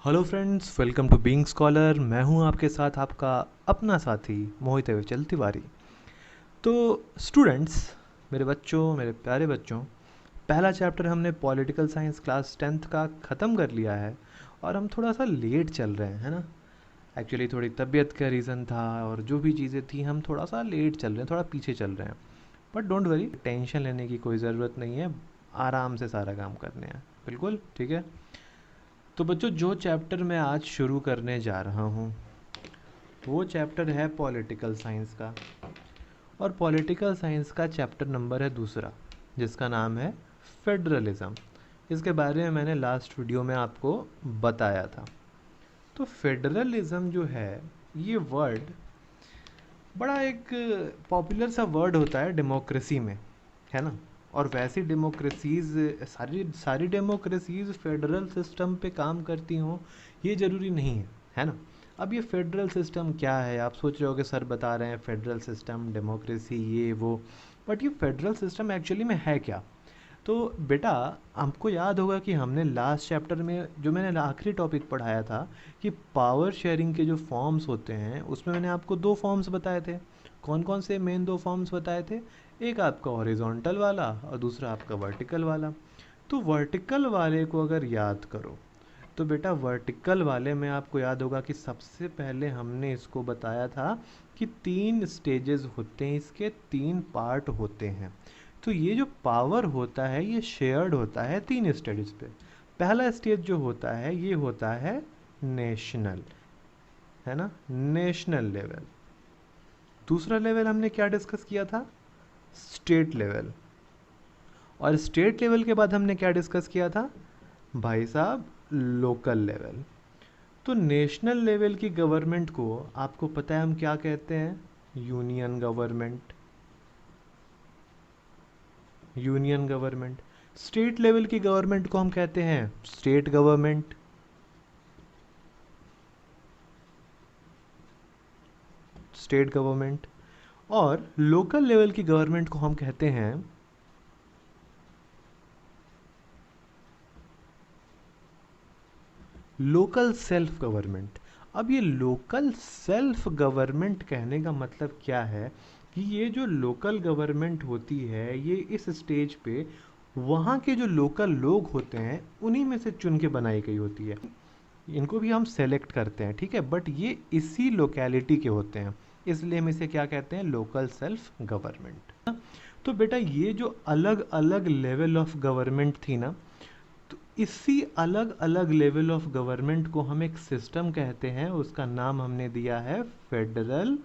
Hello friends, welcome to Being Scholar. मैं हूं आपके साथ आपका अपना साथी मोहित अविचल तिवारी। तो स्टूडेंट्स, मेरे बच्चों, मेरे प्यारे बच्चों, पहला चैप्टर हमने पॉलिटिकल साइंस क्लास 10th का ख़त्म कर लिया है और हम थोड़ा सा लेट चल रहे हैं, है ना। एक्चुअली थोड़ी तबीयत का रीज़न था और जो भी चीज़ें थी हम थोड़ा सा लेट चल रहे हैं, थोड़ा पीछे चल रहे हैं। बट डोंट वरी, टेंशन लेने की कोई ज़रूरत नहीं है, आराम से सारा काम करने हैं। बिल्कुल ठीक है। तो बच्चों, जो चैप्टर मैं आज शुरू करने जा रहा हूँ वो चैप्टर है पॉलिटिकल साइंस का। और पॉलिटिकल साइंस का चैप्टर नंबर है दूसरा, जिसका नाम है फेडरलिज्म। इसके बारे में मैंने लास्ट वीडियो में आपको बताया था। तो फेडरलिज्म जो है, ये वर्ड बड़ा एक पॉपुलर सा वर्ड होता है डेमोक्रेसी में, है ना। और वैसी डेमोक्रेसीज़, सारी सारी डेमोक्रेसीज़ फेडरल सिस्टम पे काम करती हों, ये ज़रूरी नहीं है ना। अब ये फेडरल सिस्टम क्या है, आप सोच रहे हो कि सर बता रहे हैं फेडरल सिस्टम, डेमोक्रेसी, ये वो। बट ये फेडरल सिस्टम एक्चुअली में है क्या? तो बेटा, हमको याद होगा कि हमने लास्ट चैप्टर में जो मैंने आखिरी टॉपिक पढ़ाया था कि पावर शेयरिंग के जो फॉर्म्स होते हैं, उसमें मैंने आपको दो फॉर्म्स बताए थे। कौन कौन से मेन दो फॉर्म्स बताए थे? एक आपका हॉरिजॉन्टल वाला और दूसरा आपका वर्टिकल वाला। तो वर्टिकल वाले को अगर याद करो तो बेटा, वर्टिकल वाले में आपको याद होगा कि सबसे पहले हमने इसको बताया था कि 3 स्टेजेस होते हैं, इसके 3 पार्ट होते हैं। तो ये जो पावर होता है ये शेयर्ड होता है 3 स्टेजेस पे। पहला स्टेज जो होता है ये होता है नेशनल, है ना, नेशनल लेवल। दूसरा लेवल हमने क्या डिस्कस किया था? State level. और स्टेट लेवल के बाद हमने क्या डिस्कस किया था भाई साहब? Local level. तो नेशनल लेवल की गवर्नमेंट को आपको पता है हम क्या कहते हैं? Union government. Union government. State level की गवर्नमेंट को हम कहते हैं स्टेट गवर्नमेंट। State government. और लोकल लेवल की गवर्नमेंट को हम कहते हैं लोकल सेल्फ गवर्नमेंट। अब ये लोकल सेल्फ गवर्नमेंट कहने का मतलब क्या है कि ये जो लोकल गवर्नमेंट होती है ये इस स्टेज पे वहाँ के जो लोकल लोग होते हैं उन्हीं में से चुन के बनाई गई होती है। इनको भी हम सेलेक्ट करते हैं, ठीक है, बट ये इसी लोकेलिटी के होते हैं, इसलिए हम इसे क्या कहते हैं? Local self government. तो बेटा, ये जो अलग अलग लेवल ऑफ गवर्नमेंट थी ना, तो इसी अलग अलग लेवल ऑफ गवर्नमेंट को हम एक सिस्टम कहते हैं, उसका नाम हमने दिया है फेडरल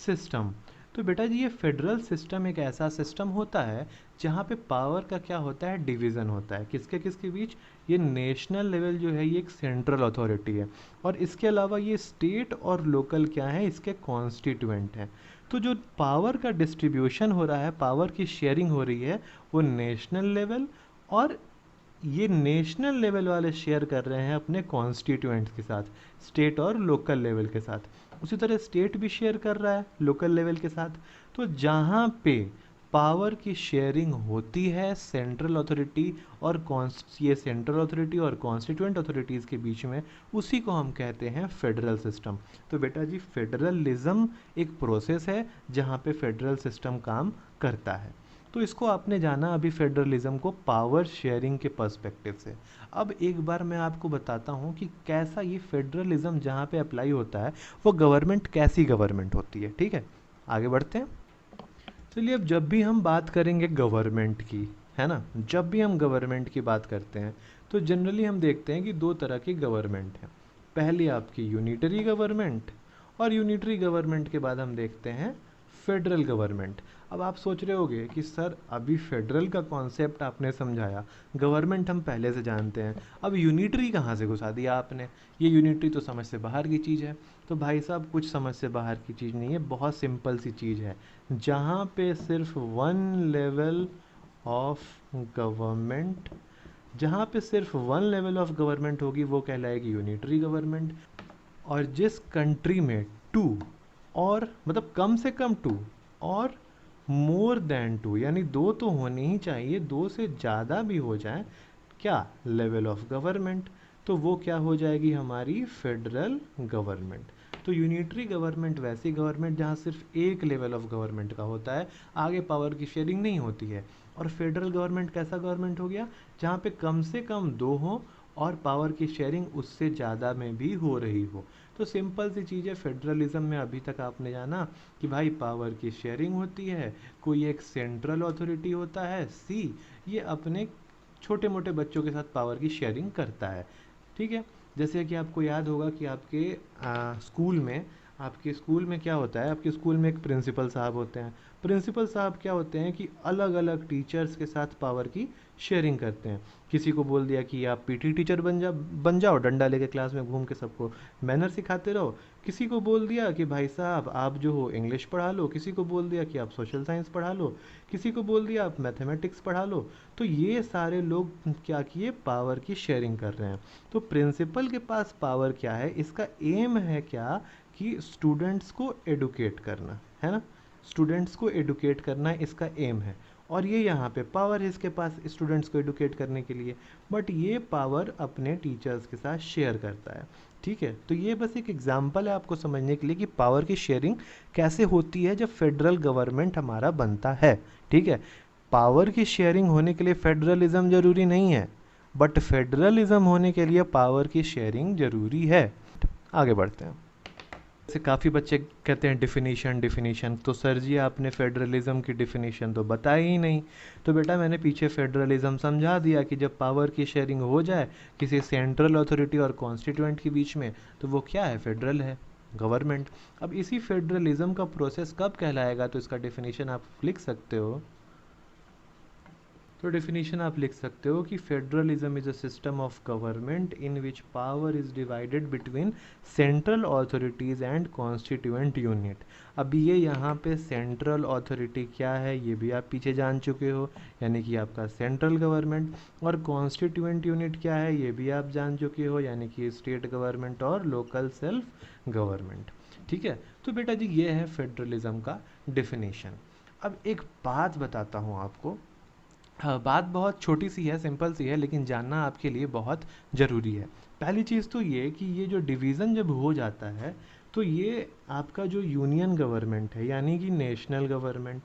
सिस्टम। तो बेटा जी, ये फेडरल सिस्टम एक ऐसा सिस्टम होता है जहाँ पे पावर का क्या होता है? डिवीज़न होता है। किसके किसके बीच? ये नेशनल लेवल जो है ये एक सेंट्रल अथॉरिटी है, और इसके अलावा ये स्टेट और लोकल क्या है? इसके कॉन्स्टिट्यूएंट हैं। तो जो पावर का डिस्ट्रीब्यूशन हो रहा है, पावर की शेयरिंग हो रही है, वो नेशनल लेवल, और ये नेशनल लेवल वाले शेयर कर रहे हैं अपने कॉन्स्टिट्यूएंट्स के साथ, स्टेट और लोकल लेवल के साथ। उसी तरह स्टेट भी शेयर कर रहा है लोकल लेवल के साथ। तो जहाँ पे पावर की शेयरिंग होती है सेंट्रल अथॉरिटी और ये सेंट्रल अथॉरिटी और कॉन्स्टिट्यूएंट अथॉरिटीज़ के बीच में, उसी को हम कहते हैं फेडरल सिस्टम। तो बेटा जी, फेडरलिज्म एक प्रोसेस है जहाँ पे फेडरल सिस्टम काम करता है। तो इसको आपने जाना अभी फेडरलिज्म को पावर शेयरिंग के पर्सपेक्टिव से। अब एक बार मैं आपको बताता हूँ कि कैसा ये फेडरलिज्म जहाँ पे अप्लाई होता है वो गवर्नमेंट कैसी गवर्नमेंट होती है, ठीक है। आगे बढ़ते हैं। चलिए, अब जब भी हम बात करेंगे गवर्नमेंट की, है ना, जब भी हम गवर्नमेंट की बात करते हैं तो जनरली हम देखते हैं कि दो तरह की गवर्नमेंट है। पहली आपकी यूनिटरी गवर्नमेंट, और यूनिटरी गवर्नमेंट के बाद हम देखते हैं फेडरल गवर्नमेंट। अब आप सोच रहे होगे कि सर अभी फेडरल का कॉन्सेप्ट आपने समझाया, गवर्नमेंट हम पहले से जानते हैं, अब यूनिटरी कहाँ से घुसा दिया आपने? ये यूनिटरी तो समझ से बाहर की चीज़ है। तो भाई साहब, कुछ समझ से बाहर की चीज़ नहीं है, बहुत सिंपल सी चीज़ है। जहाँ पे सिर्फ वन लेवल ऑफ गवर्नमेंट, जहाँ पे सिर्फ वन लेवल ऑफ गवर्नमेंट होगी वो कहलाएगी यूनिटरी गवर्नमेंट। और जिस कंट्री में टू, और मतलब कम से कम टू और मोर देन टू, यानी दो तो होने ही चाहिए, दो से ज़्यादा भी हो जाए, क्या? लेवल ऑफ गवर्नमेंट, तो वो क्या हो जाएगी हमारी फेडरल गवर्नमेंट। तो यूनिटरी गवर्नमेंट वैसी गवर्नमेंट जहाँ सिर्फ एक लेवल ऑफ गवर्नमेंट का होता है, आगे पावर की शेयरिंग नहीं होती है। और फेडरल गवर्नमेंट कैसा गवर्नमेंट हो गया, जहाँ पे कम से कम 2 हो और पावर की शेयरिंग उससे ज़्यादा में भी हो रही हो। तो सिंपल सी चीज़ है, फेडरलिज्म में अभी तक आपने जाना कि भाई पावर की शेयरिंग होती है, कोई एक सेंट्रल अथॉरिटी होता है सी, ये अपने छोटे मोटे बच्चों के साथ पावर की शेयरिंग करता है। ठीक है, जैसे कि आपको याद होगा कि आपके स्कूल में क्या होता है, आपके स्कूल में एक प्रिंसिपल साहब होते हैं। प्रिंसिपल साहब क्या होते हैं कि अलग अलग टीचर्स के साथ पावर की शेयरिंग करते हैं। किसी को बोल दिया कि आप पीटी टीचर बन जाओ, डंडा लेके क्लास में घूम के सबको मैनर सिखाते रहो। किसी को बोल दिया कि भाई साहब आप जो हो इंग्लिश पढ़ा लो, किसी को बोल दिया कि आप सोशल साइंस पढ़ा लो, किसी को बोल दिया आप मैथमेटिक्स पढ़ा लो। तो ये सारे लोग क्या किए, पावर की शेयरिंग कर रहे हैं। तो प्रिंसिपल के पास पावर क्या है, इसका एम है क्या कि स्टूडेंट्स को एडुकेट करना है ना, स्टूडेंट्स को एडुकेट करना इसका एम है। और ये यहाँ पे पावर है इसके पास स्टूडेंट्स को एडुकेट करने के लिए, बट ये पावर अपने टीचर्स के साथ शेयर करता है। ठीक है, तो ये बस एक एग्जांपल है आपको समझने के लिए कि पावर की शेयरिंग कैसे होती है जब फेडरल गवर्नमेंट हमारा बनता है। ठीक है, पावर की शेयरिंग होने के लिए फेडरलिज्म जरूरी नहीं है, बट फेडरलिज्म होने के लिए पावर की शेयरिंग जरूरी है। आगे बढ़ते हैं। जैसे काफ़ी बच्चे कहते हैं डिफिनीशन, तो सर जी आपने फेडरलिज्म की डिफिनीशन तो बताई ही नहीं। तो बेटा मैंने पीछे फेडरलिज्म समझा दिया कि जब पावर की शेयरिंग हो जाए किसी सेंट्रल अथॉरिटी और कॉन्स्टिट्यूएंट के बीच में, तो वो क्या है, फेडरल है गवर्नमेंट। अब इसी फेडरलिज्म का प्रोसेस कब कहलाएगा, तो इसका डिफिनीशन आप लिख सकते हो। तो डेफिनेशन आप लिख सकते हो कि federalism is a system of government in which power is divided between central authorities and constituent unit. अब ये यहाँ पे सेंट्रल अथॉरिटी क्या है ये भी आप पीछे जान चुके हो, यानी कि आपका सेंट्रल गवर्नमेंट, और कॉन्स्टिट्यूएंट यूनिट क्या है ये भी आप जान चुके हो, यानी कि स्टेट गवर्नमेंट और लोकल सेल्फ गवर्नमेंट। ठीक है, तो बेटा जी ये है फेडरलिज्म का डेफिनेशन। अब एक बात बताता हूँ आपको, हाँ, बात बहुत छोटी सी है, सिंपल सी है, लेकिन जानना आपके लिए बहुत ज़रूरी है। पहली चीज़ तो ये कि ये जो डिवीज़न जब हो जाता है तो ये आपका जो यूनियन गवर्नमेंट है, यानी कि नेशनल गवर्नमेंट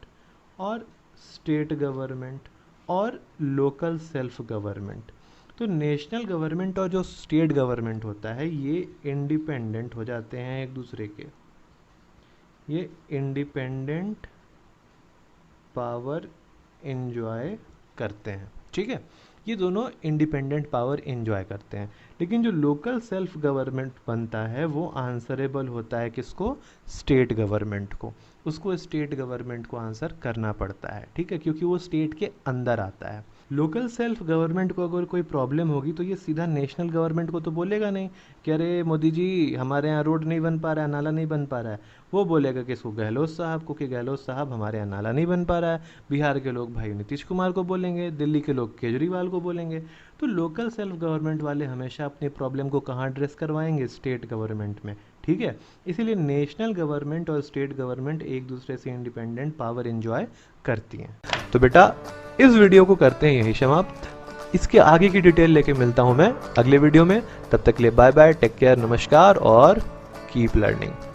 और स्टेट गवर्नमेंट और लोकल सेल्फ गवर्नमेंट, तो नेशनल गवर्नमेंट और जो स्टेट गवर्नमेंट होता है ये इंडिपेंडेंट हो जाते हैं एक दूसरे के, ये इंडिपेंडेंट पावर एंजॉय करते हैं। ठीक है, ये दोनों इंडिपेंडेंट पावर एंजॉय करते हैं। लेकिन जो लोकल सेल्फ गवर्नमेंट बनता है वो आंसरेबल होता है किसको, स्टेट गवर्नमेंट को। उसको स्टेट गवर्नमेंट को आंसर करना पड़ता है। ठीक है, क्योंकि वो स्टेट के अंदर आता है। लोकल सेल्फ गवर्नमेंट को अगर कोई प्रॉब्लम होगी तो ये सीधा नेशनल गवर्नमेंट को तो बोलेगा नहीं कि अरे मोदी जी हमारे यहाँ रोड नहीं बन पा रहा है, नाला नहीं बन पा रहा है। वो बोलेगा किसको, गहलोत साहब को, कि गहलोत साहब हमारे यहाँ नाला नहीं बन पा रहा है। बिहार के लोग भाई नीतीश कुमार को बोलेंगे, दिल्ली के लोग केजरीवाल को बोलेंगे। तो लोकल सेल्फ गवर्नमेंट वाले हमेशा अपनी प्रॉब्लम को कहाँ एड्रेस करवाएंगे, स्टेट गवर्नमेंट में। ठीक है, इसीलिए नेशनल गवर्नमेंट और स्टेट गवर्नमेंट एक दूसरे से इंडिपेंडेंट पावर एंजॉय करती हैं। तो बेटा इस वीडियो को करते हैं यही समाप्त। इसके आगे की डिटेल लेके मिलता हूं मैं अगले वीडियो में। तब तक के लिए बाय बाय, टेक केयर, नमस्कार और कीप लर्निंग।